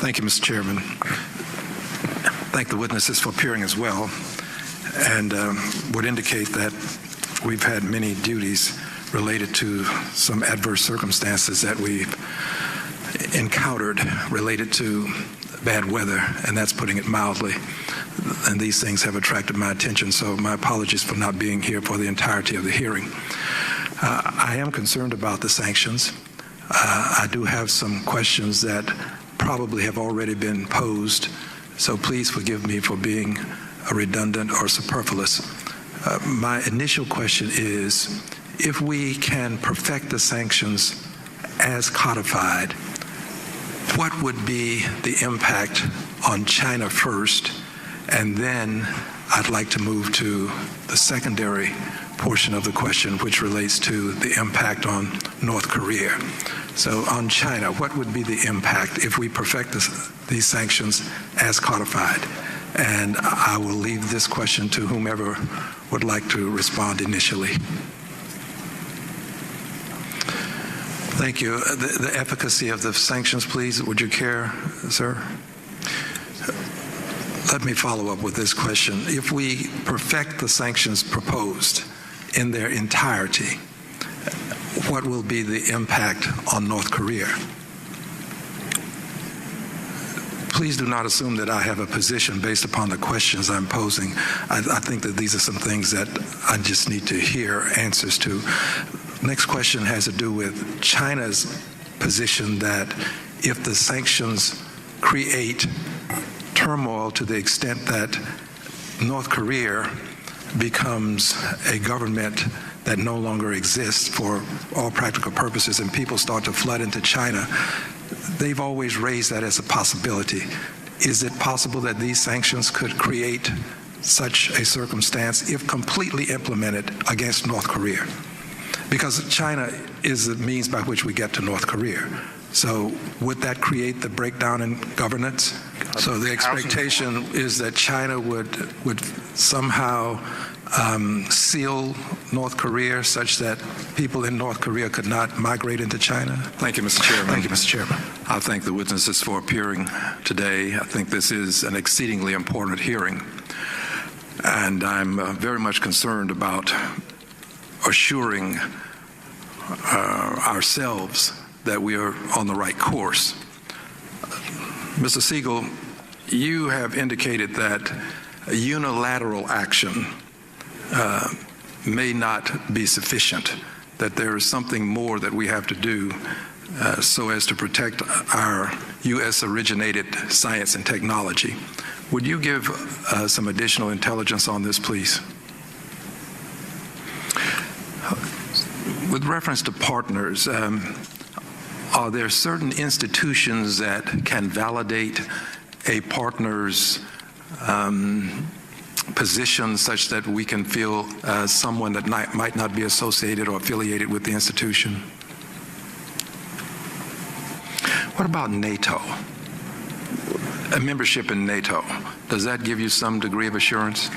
Thank you, Mr. Chairman. Thank the witnesses for appearing as well, and would indicate that we've had many duties related to some adverse circumstances that we've encountered related to bad weather, and that's putting it mildly. And these things have attracted my attention, so my apologies for not being here for the entirety of the hearing. I am concerned about the sanctions. I do have some questions that probably have already been posed, so please forgive me for being redundant or superfluous. My initial question is, if we can perfect the sanctions as codified, what would be the impact on China first? And then I'd like to move to the secondary portion of the question, which relates to the impact on North Korea. So on China, what would be the impact if we perfect these sanctions as codified? And I will leave this question to whomever would like to respond initially. Thank you. The efficacy of the sanctions, please. Would you care, sir? Let me follow up with this question. If we perfect the sanctions proposed in their entirety, what will be the impact on North Korea? Please do not assume that I have a position based upon the questions I'm posing. I think that these are some things that I just need to hear answers to. Next question has to do with China's position that if the sanctions create turmoil to the extent that North Korea becomes a government that no longer exists for all practical purposes and people start to flood into China, they've always raised that as a possibility. Is it possible that these sanctions could create such a circumstance if completely implemented against North Korea? Because China is the means by which we get to North Korea. So would that create the breakdown in governance? So the expectation is that China would somehow seal North Korea such that people in North Korea could not migrate into China? Thank you, Mr. Chairman. Thank you, Mr. Chairman. I thank the witnesses for appearing today. I think this is an exceedingly important hearing, and I'm very much concerned about assuring ourselves that we are on the right course. Mr. Siegel, you have indicated that unilateral action may not be sufficient, that there is something more that we have to do so as to protect our U.S.-originated science and technology. Would you give some additional intelligence on this, please? With reference to partners, are there certain institutions that can validate a partner's position such that we can feel someone that might not be associated or affiliated with the institution? What about NATO? A membership in NATO, does that give you some degree of assurance?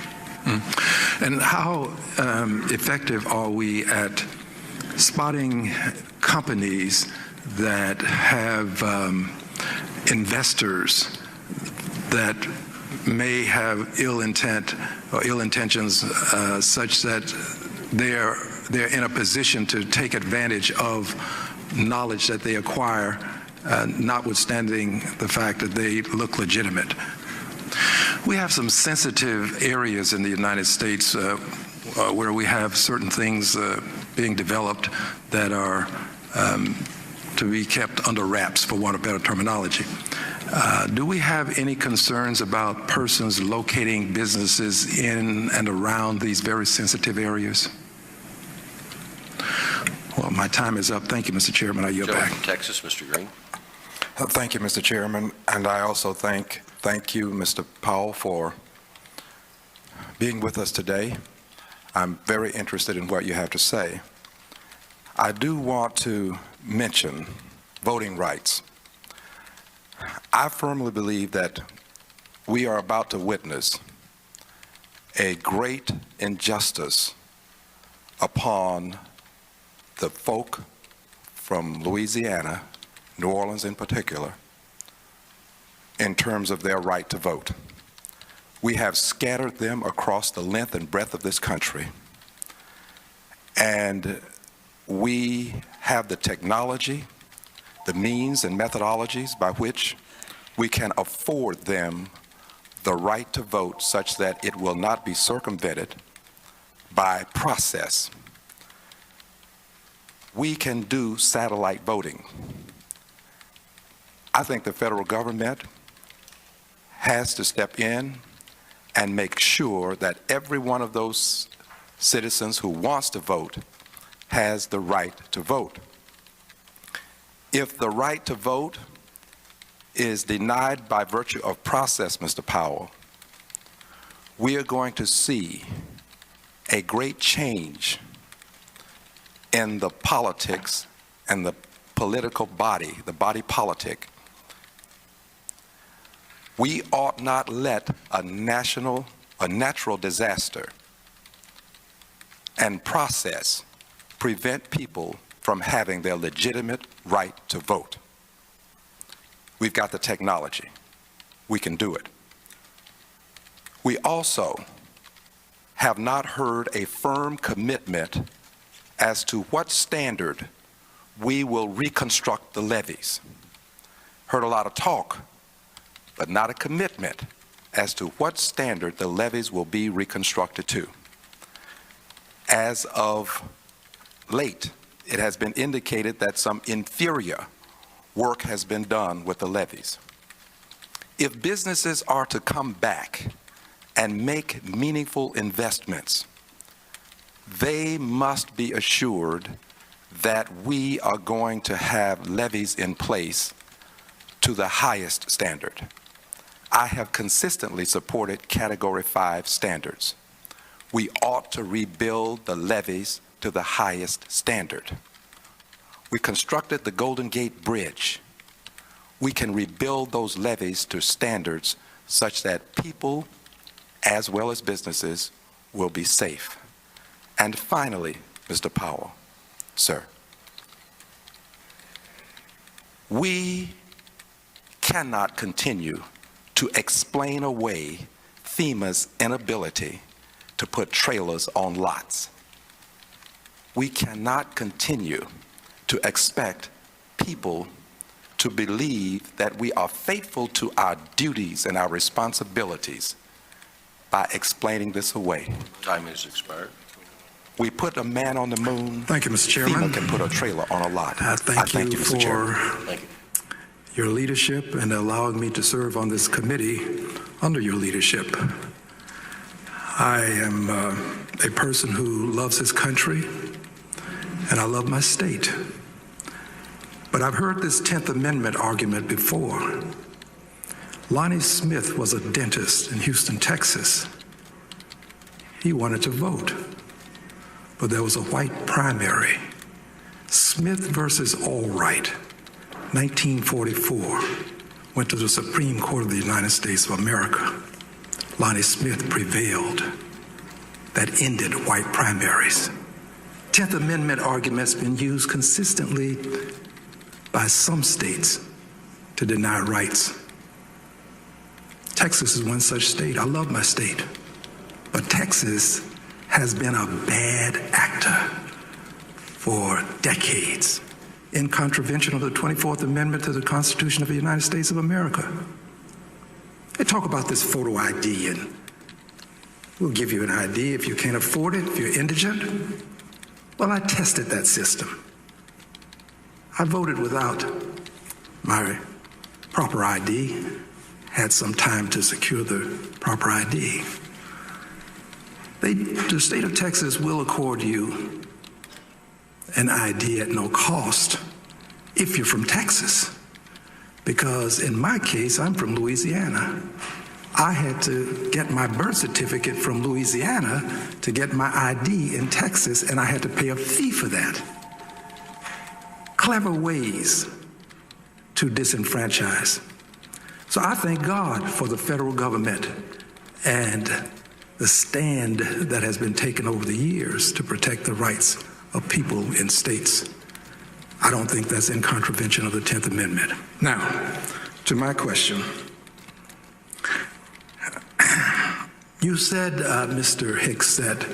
And how effective are we at spotting companies that have investors that may have ill intent or ill intentions such that they're in a position to take advantage of knowledge that they acquire, notwithstanding the fact that they look legitimate? We have some sensitive areas in the United States where we have certain things being developed that are to be kept under wraps, for want of better terminology. Do we have any concerns about persons locating businesses in and around these very sensitive areas? Well, my time is up. Thank you, Mr. Chairman. I yield back. From Texas, Mr. Green. Thank you, Mr. Chairman, and I also thank you, Mr. Powell, for being with us today. I'm very interested in what you have to say. I do want to mention voting rights. I firmly believe that we are about to witness a great injustice upon the folk from Louisiana, New Orleans in particular, in terms of their right to vote. We have scattered them across the length and breadth of this country, and we have the technology, the means and methodologies by which we can afford them the right to vote such that it will not be circumvented by process. We can do satellite voting. I think the federal government has to step in and make sure that every one of those citizens who wants to vote has the right to vote. If the right to vote is denied by virtue of process, Mr. Powell, we are going to see a great change in the politics and the political body, the body politic. We ought not let a natural disaster and process prevent people from having their legitimate right to vote. We've got the technology. We can do it. We also have not heard a firm commitment as to what standard we will reconstruct the levees. Heard a lot of talk, but not a commitment as to what standard the levees will be reconstructed to. As of late, it has been indicated that some inferior work has been done with the levees. If businesses are to come back and make meaningful investments, they must be assured that we are going to have levees in place to the highest standard. I have consistently supported Category 5 standards. We ought to rebuild the levees to the highest standard. We constructed the Golden Gate Bridge. We can rebuild those levees to standards such that people, as well as businesses, will be safe. And finally, Mr. Powell, sir, we cannot continue to explain away FEMA's inability to put trailers on lots. We cannot continue to expect people to believe that we are faithful to our duties and our responsibilities by explaining this away. Time has expired. We put a man on the moon. Thank you, Mr. Chairman. FEMA can put a trailer on a lot. I thank you Mr. Chairman. for Thank you. your leadership and allowing me to serve on this committee under your leadership. I am a person who loves his country, and I love my state. But I've heard this 10th Amendment argument before. Lonnie Smith was a dentist in Houston, Texas. He wanted to vote, but there was a white primary. Smith versus Allwright, 1944, went to the Supreme Court of the United States of America. Lonnie Smith prevailed. That ended white primaries. 10th Amendment argument's been used consistently by some states to deny rights. Texas is one such state. I love my state. But Texas has been a bad actor for decades in contravention of the 24th Amendment to the Constitution of the United States of America. They talk about this photo ID, and we'll give you an ID if you can't afford it, if you're indigent. Well, I tested that system. I voted without my proper ID, had some time to secure the proper ID. The state of Texas will accord you an ID at no cost if you're from Texas. Because in my case, I'm from Louisiana. I had to get my birth certificate from Louisiana to get my ID in Texas, and I had to pay a fee for that. Clever ways to disenfranchise. So I thank God for the federal government and the stand that has been taken over the years to protect the rights of people in states. I don't think that's in contravention of the 10th Amendment. Now, to my question, You said, Mr. Hicks, that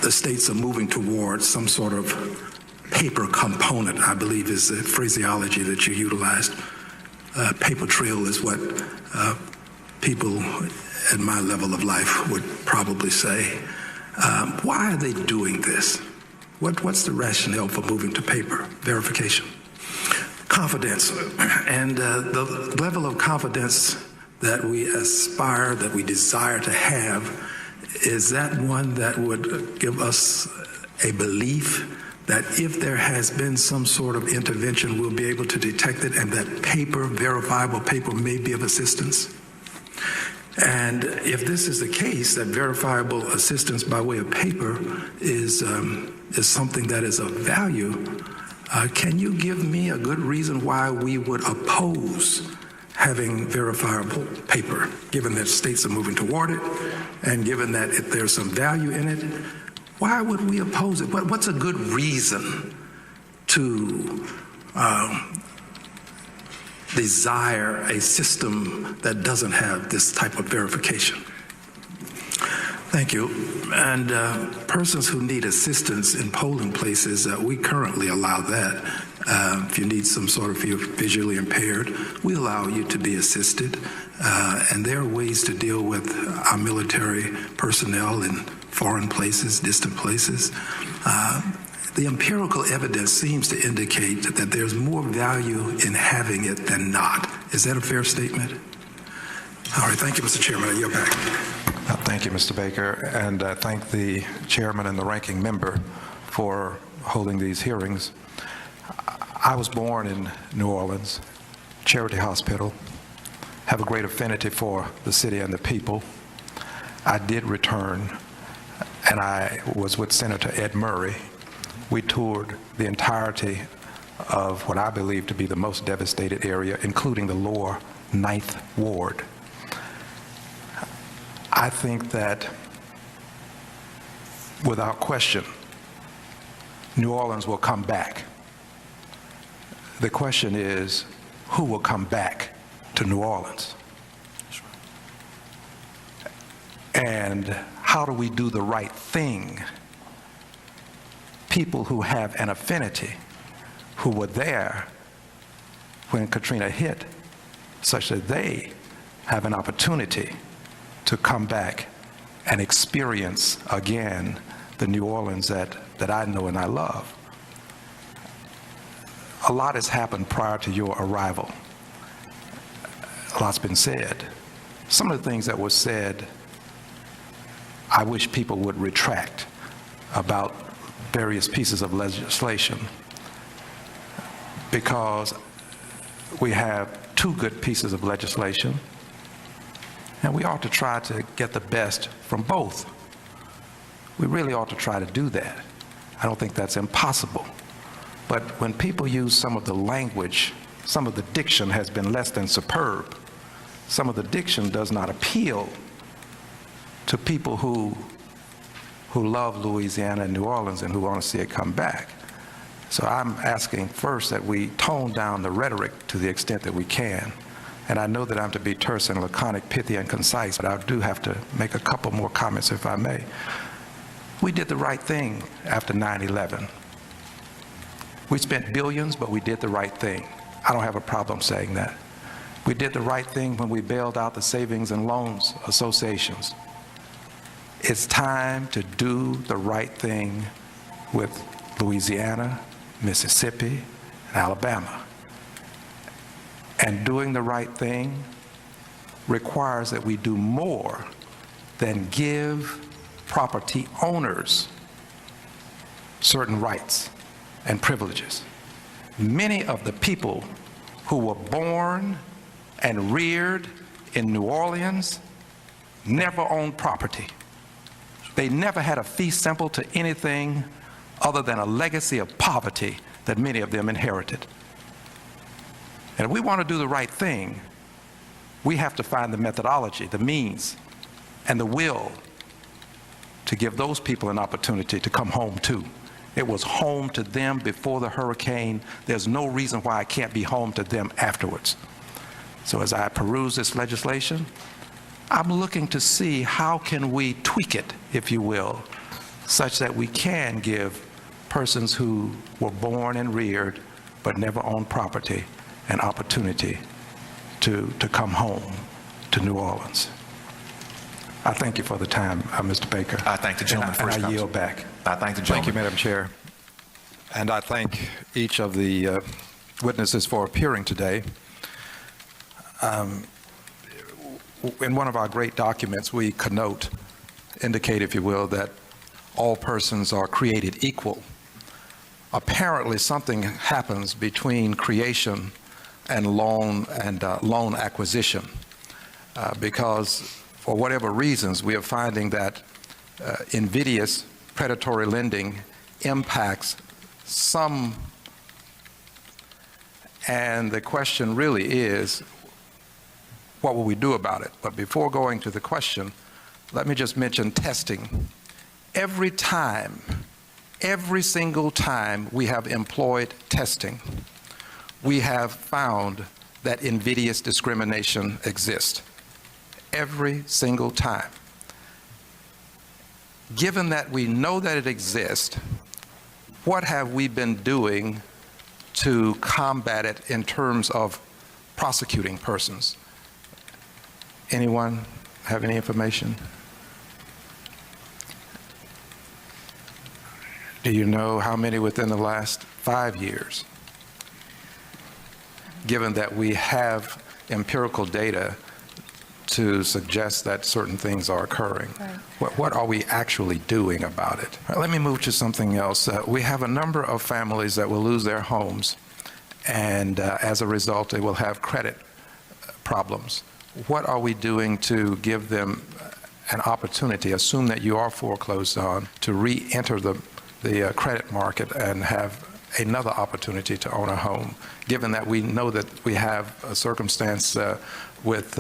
the states are moving towards some sort of paper component, I believe is the phraseology that you utilized. Paper trail is what people at my level of life would probably say. Why are they doing this? What's the rationale for moving to paper verification? Confidence, and the level of confidence that we aspire, that we desire to have, is that one that would give us a belief that if there has been some sort of intervention, we'll be able to detect it, and that paper, verifiable paper, may be of assistance? And if this is the case, that verifiable assistance by way of paper is something that is of value, can you give me a good reason why we would oppose having verifiable paper, given that states are moving toward it, and given that if there's some value in it? Why would we oppose it? What's a good reason to desire a system that doesn't have this type of verification? Thank you. And persons who need assistance in polling places, we currently allow that. If you need some sort of, you're visually impaired, we allow you to be assisted. And there are ways to deal with our military personnel in foreign places, distant places. The empirical evidence seems to indicate that there's more value in having it than not. Is that a fair statement? All right, thank you, Mr. Chairman. I yield back. Thank you, Mr. Baker, and thank the chairman and the ranking member for holding these hearings. I was born in New Orleans, Charity Hospital, have a great affinity for the city and the people. I did return, and I was with Senator Ed Murray. We toured the entirety of what I believe to be the most devastated area, including the lower 9th Ward. I think that, without question, New Orleans will come back. The question is, who will come back to New Orleans? And how do we do the right thing? People who have an affinity, who were there when Katrina hit, such that they have an opportunity to come back and experience again the New Orleans that I know and I love. A lot has happened prior to your arrival. A lot's been said. Some of the things that were said, I wish people would retract about various pieces of legislation, because we have two good pieces of legislation, and we ought to try to get the best from both. We really ought to try to do that. I don't think that's impossible. But when people use some of the language, some of the diction has been less than superb. Some of the diction does not appeal to people who love Louisiana and New Orleans and who want to see it come back. So I'm asking first that we tone down the rhetoric to the extent that we can. And I know that I'm to be terse and laconic, pithy and concise, but I do have to make a couple more comments if I may. We did the right thing after 9/11. We spent billions, but we did the right thing. I don't have a problem saying that. We did the right thing when we bailed out the savings and loans associations. It's time to do the right thing with Louisiana, Mississippi, and Alabama. And doing the right thing requires that we do more than give property owners certain rights and privileges. Many of the people who were born and reared in New Orleans never owned property. They never had a fee simple to anything other than a legacy of poverty that many of them inherited. And if we want to do the right thing, we have to find the methodology, the means, and the will to give those people an opportunity to come home too. It was home to them before the hurricane. There's no reason why it can't be home to them afterwards. So as I peruse this legislation, I'm looking to see how can we tweak it, if you will, such that we can give persons who were born and reared but never owned property an opportunity to come home to New Orleans. I thank you for the time, Mr. Baker. I thank the gentleman for his and I comments. yield back. I thank the Thank gentleman. you, Madam Chair. And I thank each of the witnesses for appearing today. In one of our great documents, we connote, indicate, if you will, that all persons are created equal. Apparently, something happens between creation and loan acquisition, because for whatever reasons, we are finding that invidious predatory lending impacts some, and the question really is, what will we do about it? But before going to the question, let me just mention testing. Every single time we have employed testing, we have found that invidious discrimination exists. Every single time. Given that we know that it exists, what have we been doing to combat it in terms of prosecuting persons? Anyone have any information? Do you know how many within the last 5 years? Given that we have empirical data to suggest that certain things are occurring. Right. What are we actually doing about it? Let me move to something else. We have a number of families that will lose their homes, and as a result, they will have credit problems. What are we doing to give them an opportunity, assume that you are foreclosed on, to re-enter the credit market and have another opportunity to own a home, given that we know that we have a circumstance with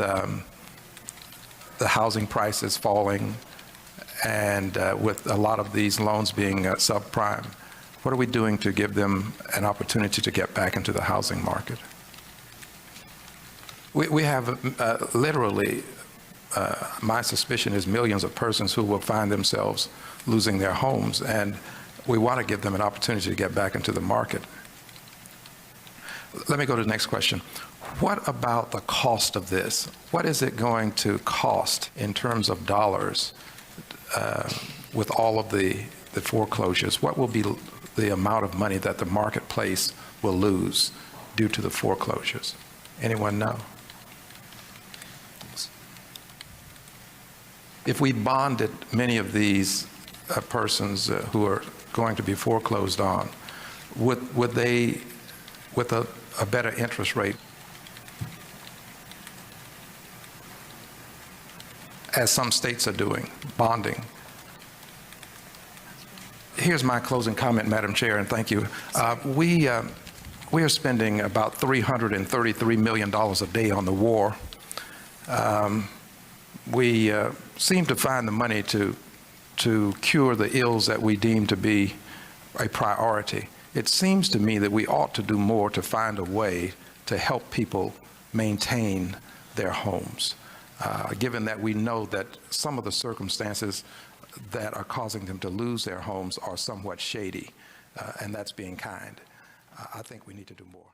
the housing prices falling and with a lot of these loans being subprime? What are we doing to give them an opportunity to get back into the housing market? We have literally, my suspicion is millions of persons who will find themselves losing their homes, and we want to give them an opportunity to get back into the market. Let me go to the next question. What about the cost of this? What is it going to cost in terms of dollars with all of the foreclosures? What will be the amount of money that the marketplace will lose due to the foreclosures? Anyone know? If we bonded many of these persons who are going to be foreclosed on, would they, with a better interest rate, as some states are doing, bonding? Here's my closing comment, Madam Chair, and thank you. We are spending about $333 million a day on the war. We seem to find the money to cure the ills that we deem to be a priority. It seems to me that we ought to do more to find a way to help people maintain their homes, given that we know that some of the circumstances that are causing them to lose their homes are somewhat shady, and that's being kind. I think we need to do more.